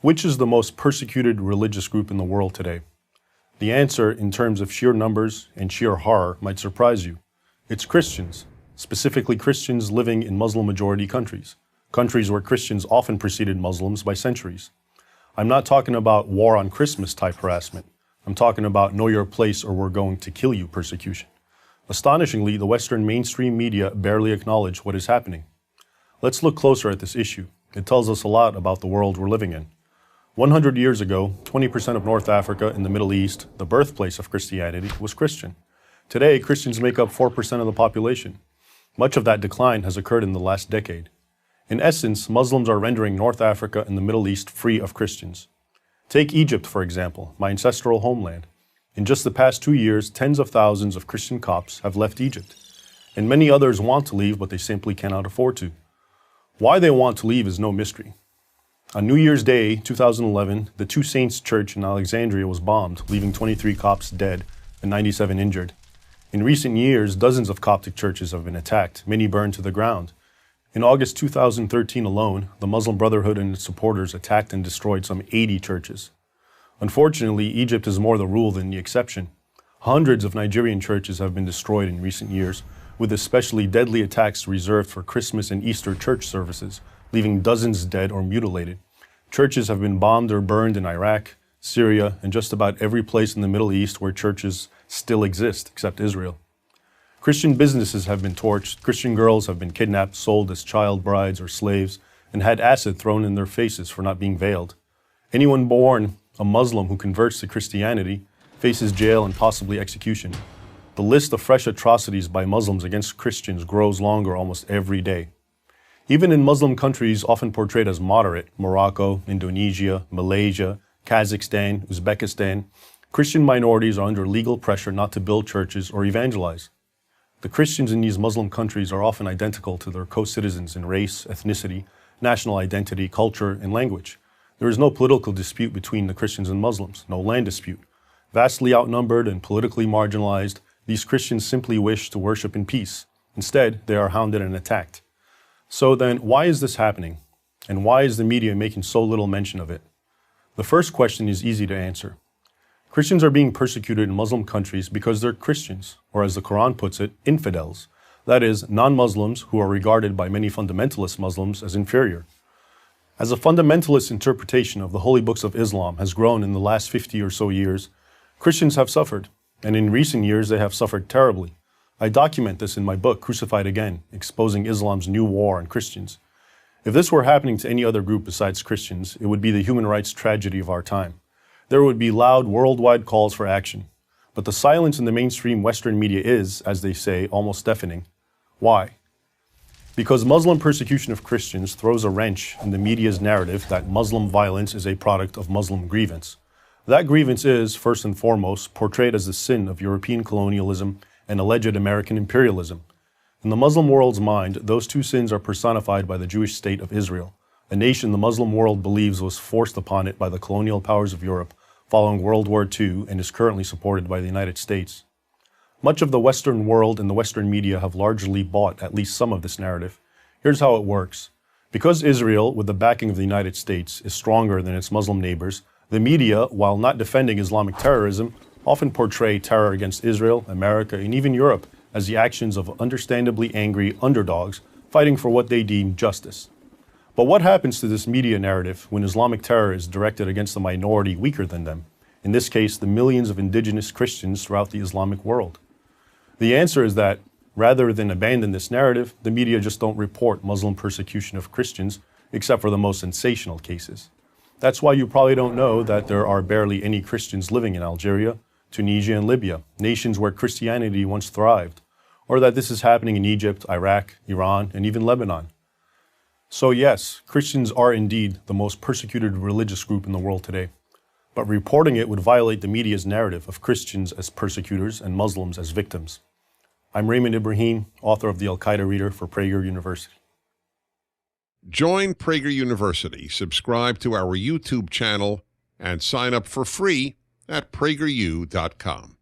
Which is the most persecuted religious group in the world today? The answer, in terms of sheer numbers and sheer horror, might surprise you. It's Christians, specifically Christians living in Muslim-majority countries, countries where Christians often preceded Muslims by centuries. I'm not talking about war on Christmas type harassment. I'm talking about know your place or we're going to kill you persecution. Astonishingly, the Western mainstream media barely acknowledge what is happening. Let's look closer at this issue. It tells us a lot about the world we're living in. 100 years ago, 20% of North Africa and the Middle East, the birthplace of Christianity, was Christian. Today, Christians make up 4% of the population. Much of that decline has occurred in the last decade. In essence, Muslims are rendering North Africa and the Middle East free of Christians. Take Egypt, for example, my ancestral homeland. In just the past 2 years, tens of thousands of Christian Copts have left Egypt. And many others want to leave, but they simply cannot afford to. Why they want to leave is no mystery. On New Year's Day, 2011, the Two Saints Church in Alexandria was bombed, leaving 23 Copts dead and 97 injured. In recent years, dozens of Coptic churches have been attacked, many burned to the ground. In August 2013 alone, the Muslim Brotherhood and its supporters attacked and destroyed some 80 churches. Unfortunately, Egypt is more the rule than the exception. Hundreds of Nigerian churches have been destroyed in recent years, with especially deadly attacks reserved for Christmas and Easter church services, leaving dozens dead or mutilated. Churches have been bombed or burned in Iraq, Syria, and just about every place in the Middle East where churches still exist, except Israel. Christian businesses have been torched, Christian girls have been kidnapped, sold as child brides or slaves, and had acid thrown in their faces for not being veiled. Anyone born a Muslim who converts to Christianity faces jail and possibly execution. The list of fresh atrocities by Muslims against Christians grows longer almost every day. Even in Muslim countries often portrayed as moderate, Morocco, Indonesia, Malaysia, Kazakhstan, Uzbekistan, Christian minorities are under legal pressure not to build churches or evangelize. The Christians in these Muslim countries are often identical to their co-citizens in race, ethnicity, national identity, culture, and language. There is no political dispute between the Christians and Muslims, no land dispute. Vastly outnumbered and politically marginalized, these Christians simply wish to worship in peace. Instead, they are hounded and attacked. So then, why is this happening? And why is the media making so little mention of it? The first question is easy to answer. Christians are being persecuted in Muslim countries because they're Christians, or as the Quran puts it, infidels. That is, non-Muslims who are regarded by many fundamentalist Muslims as inferior. As a fundamentalist interpretation of the holy books of Islam has grown in the last 50 or so years, Christians have suffered, and in recent years they have suffered terribly. I document this in my book, Crucified Again, Exposing Islam's New War on Christians. If this were happening to any other group besides Christians, it would be the human rights tragedy of our time. There would be loud worldwide calls for action. But the silence in the mainstream Western media is, as they say, almost deafening. Why? Because Muslim persecution of Christians throws a wrench in the media's narrative that Muslim violence is a product of Muslim grievance. That grievance is, first and foremost, portrayed as the sin of European colonialism and alleged American imperialism. In the Muslim world's mind, those two sins are personified by the Jewish state of Israel, a nation the Muslim world believes was forced upon it by the colonial powers of Europe following World War II and is currently supported by the United States. Much of the Western world and the Western media have largely bought at least some of this narrative. Here's how it works. Because Israel, with the backing of the United States, is stronger than its Muslim neighbors, the media, while not defending Islamic terrorism, often portray terror against Israel, America, and even Europe as the actions of understandably angry underdogs fighting for what they deem justice. But what happens to this media narrative when Islamic terror is directed against a minority weaker than them? In this case, the millions of indigenous Christians throughout the Islamic world. The answer is that, rather than abandon this narrative, the media just don't report Muslim persecution of Christians, except for the most sensational cases. That's why you probably don't know that there are barely any Christians living in Algeria, Tunisia, and Libya, nations where Christianity once thrived, or that this is happening in Egypt, Iraq, Iran, and even Lebanon. So yes, Christians are indeed the most persecuted religious group in the world today, but reporting it would violate the media's narrative of Christians as persecutors and Muslims as victims. I'm Raymond Ibrahim, author of the Al-Qaeda Reader for Prager University. Join Prager University, subscribe to our YouTube channel, and sign up for free at prageru.com.